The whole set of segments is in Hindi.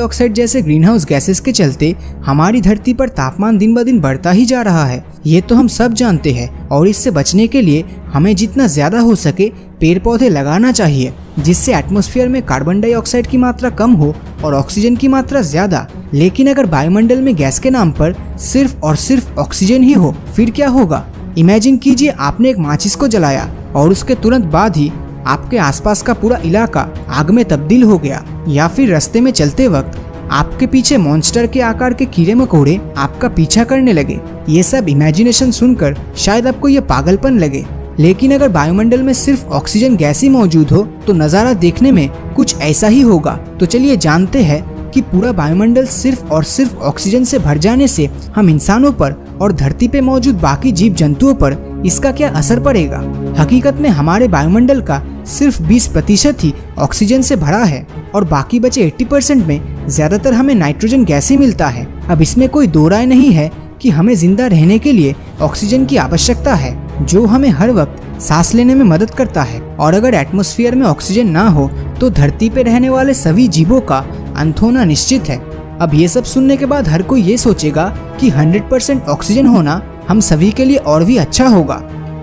डाइऑक्साइड जैसे ग्रीन हाउस गैसेस के चलते हमारी धरती पर तापमान दिन ब दिन बढ़ता ही जा रहा है। ये तो हम सब जानते हैं और इससे बचने के लिए हमें जितना ज्यादा हो सके पेड़ पौधे लगाना चाहिए, जिससे एटमॉस्फेयर में कार्बन डाइऑक्साइड की मात्रा कम हो और ऑक्सीजन की मात्रा ज्यादा। लेकिन अगर वायुमंडल में गैस के नाम पर सिर्फ और सिर्फ ऑक्सीजन ही हो फिर क्या होगा? इमेजिन कीजिए आपने एक माचिस को जलाया और उसके तुरंत बाद ही आपके आसपास का पूरा इलाका आग में तब्दील हो गया, या फिर रास्ते में चलते वक्त आपके पीछे मॉन्स्टर के आकार के कीड़े मकोड़े आपका पीछा करने लगे। ये सब इमेजिनेशन सुनकर शायद आपको ये पागलपन लगे, लेकिन अगर वायुमंडल में सिर्फ ऑक्सीजन गैस ही मौजूद हो तो नज़ारा देखने में कुछ ऐसा ही होगा। तो चलिए जानते हैं कि पूरा वायुमंडल सिर्फ और सिर्फ ऑक्सीजन से भर जाने से हम इंसानों पर और धरती पे मौजूद बाकी जीव जंतुओं पर इसका क्या असर पड़ेगा। हकीकत में हमारे वायुमंडल का सिर्फ 20% ही ऑक्सीजन से भरा है और बाकी बचे 80% में ज्यादातर हमें नाइट्रोजन गैस ही मिलता है। अब इसमें कोई दो राय नहीं है कि हमें जिंदा रहने के लिए ऑक्सीजन की आवश्यकता है, जो हमें हर वक्त सांस लेने में मदद करता है। और अगर एटमॉस्फेयर में ऑक्सीजन ना हो तो धरती पे रहने वाले सभी जीवों का अंत होना निश्चित है। अब ये सब सुनने के बाद हर कोई ये सोचेगा कि 100% ऑक्सीजन होना हम सभी के लिए और भी अच्छा होगा,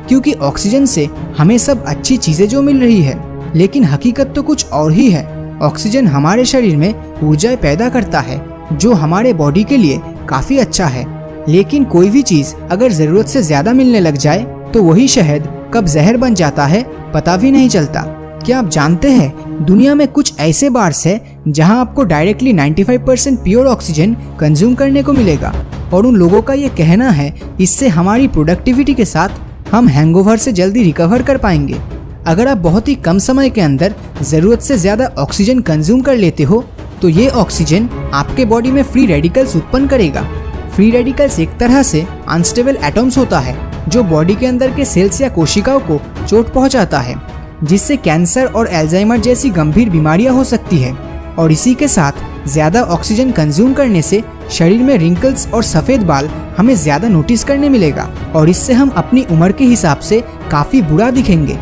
क्योंकि ऑक्सीजन से हमें सब अच्छी चीजें जो मिल रही है। लेकिन हकीकत तो कुछ और ही है। ऑक्सीजन हमारे शरीर में ऊर्जा पैदा करता है, जो हमारे बॉडी के लिए काफी अच्छा है। लेकिन कोई भी चीज अगर जरूरत से ज्यादा मिलने लग जाए तो वही शहद कब जहर बन जाता है पता भी नहीं चलता। क्या आप जानते हैं दुनिया में कुछ ऐसे बार्स है जहां आपको डायरेक्टली 95% प्योर ऑक्सीजन कंज्यूम करने को मिलेगा, और उन लोगों का ये कहना है इससे हमारी प्रोडक्टिविटी के साथ हम हैंगओवर से जल्दी रिकवर कर पाएंगे। अगर आप बहुत ही कम समय के अंदर जरूरत से ज्यादा ऑक्सीजन कंज्यूम कर लेते हो तो ये ऑक्सीजन आपके बॉडी में फ्री रेडिकल्स उत्पन्न करेगा। फ्री रेडिकल्स एक तरह से अनस्टेबल एटम्स होता है जो बॉडी के अंदर के सेल्स या कोशिकाओं को चोट पहुंचाता है, जिससे कैंसर और एल्जाइमर जैसी गंभीर बीमारियां हो सकती है। और इसी के साथ ज्यादा ऑक्सीजन कंज्यूम करने से शरीर में रिंकल्स और सफेद बाल हमें ज्यादा नोटिस करने मिलेगा, और इससे हम अपनी उम्र के हिसाब से काफी बुरा दिखेंगे।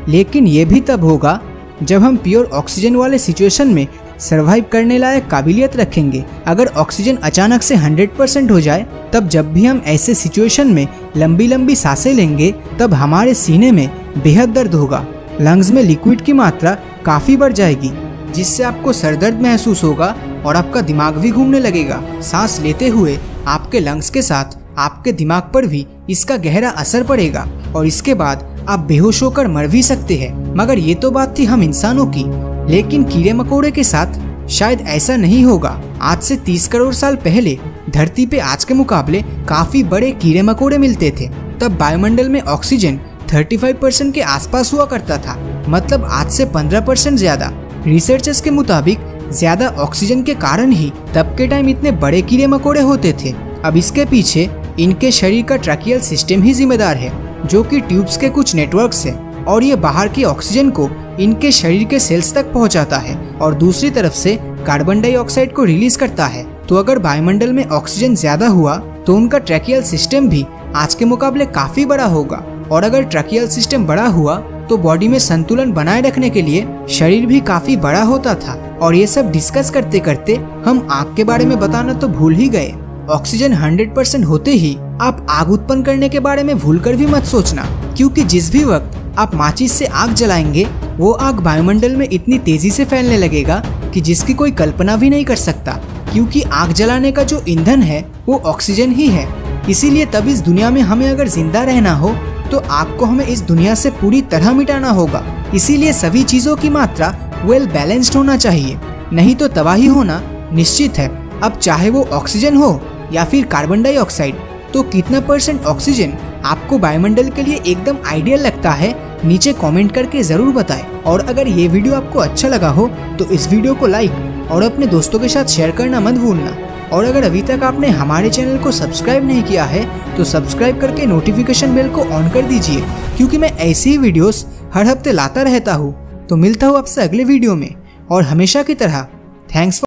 लेकिन ये भी तब होगा जब हम प्योर ऑक्सीजन वाले सिचुएशन में सरवाइव करने लायक काबिलियत रखेंगे। अगर ऑक्सीजन अचानक से 100% हो जाए तब जब भी हम ऐसे सिचुएशन में लंबी लंबी सांसें लेंगे तब हमारे सीने में बेहद दर्द होगा, लंग्स में लिक्विड की मात्रा काफी बढ़ जाएगी, जिससे आपको सरदर्द महसूस होगा और आपका दिमाग भी घूमने लगेगा। सांस लेते हुए आपके लंग्स के साथ आपके दिमाग पर भी इसका गहरा असर पड़ेगा और इसके बाद आप बेहोश होकर मर भी सकते हैं। मगर ये तो बात थी हम इंसानों की, लेकिन कीड़े मकोड़े के साथ शायद ऐसा नहीं होगा। आज से 30 करोड़ साल पहले धरती पे आज के मुकाबले काफी बड़े कीड़े मकोड़े मिलते थे। तब वायुमंडल में ऑक्सीजन 35% के आसपास हुआ करता था, मतलब आज से 15% ज्यादा। रिसर्चर्स के मुताबिक ज्यादा ऑक्सीजन के कारण ही तब के टाइम इतने बड़े कीड़े मकोड़े होते थे। अब इसके पीछे इनके शरीर का ट्रैकियल सिस्टम ही जिम्मेदार है, जो कि ट्यूब्स के कुछ नेटवर्क्स है, और ये बाहर की ऑक्सीजन को इनके शरीर के सेल्स तक पहुंचाता है और दूसरी तरफ से कार्बन डाइऑक्साइड को रिलीज करता है। तो अगर वायुमंडल में ऑक्सीजन ज्यादा हुआ तो उनका ट्रैकियल सिस्टम भी आज के मुकाबले काफी बड़ा होगा, और अगर ट्रैकियल सिस्टम बड़ा हुआ तो बॉडी में संतुलन बनाए रखने के लिए शरीर भी काफी बड़ा होता था। और ये सब डिस्कस करते करते हम आग के बारे में बताना तो भूल ही गए। ऑक्सीजन 100% होते ही आप आग उत्पन्न करने के बारे में भूलकर भी मत सोचना, क्योंकि जिस भी वक्त आप माचिस से आग जलाएंगे वो आग वायुमंडल में इतनी तेजी से फैलने लगेगा कि जिसकी कोई कल्पना भी नहीं कर सकता, क्योंकि आग जलाने का जो ईंधन है वो ऑक्सीजन ही है। इसीलिए तब इस दुनिया में हमें अगर जिंदा रहना हो तो आग को हमें इस दुनिया से पूरी तरह मिटाना होगा। इसीलिए सभी चीजों की मात्रा वेल बैलेंस्ड होना चाहिए, नहीं तो तबाही होना निश्चित है। अब चाहे वो ऑक्सीजन हो या फिर कार्बन डाइऑक्साइड, तो कितना % ऑक्सीजन आपको वायुमंडल के लिए एकदम आइडियल लगता है नीचे कमेंट करके जरूर बताएं। और अगर ये वीडियो आपको अच्छा लगा हो तो इस वीडियो को लाइक और अपने दोस्तों के साथ शेयर करना मत भूलना। और अगर अभी तक आपने हमारे चैनल को सब्सक्राइब नहीं किया है तो सब्सक्राइब करके नोटिफिकेशन बेल को ऑन कर दीजिए, क्योंकि मैं ऐसी ही वीडियोस हर हफ्ते लाता रहता हूँ। तो मिलता हूँ आपसे अगले वीडियो में, और हमेशा की तरह थैंक्स।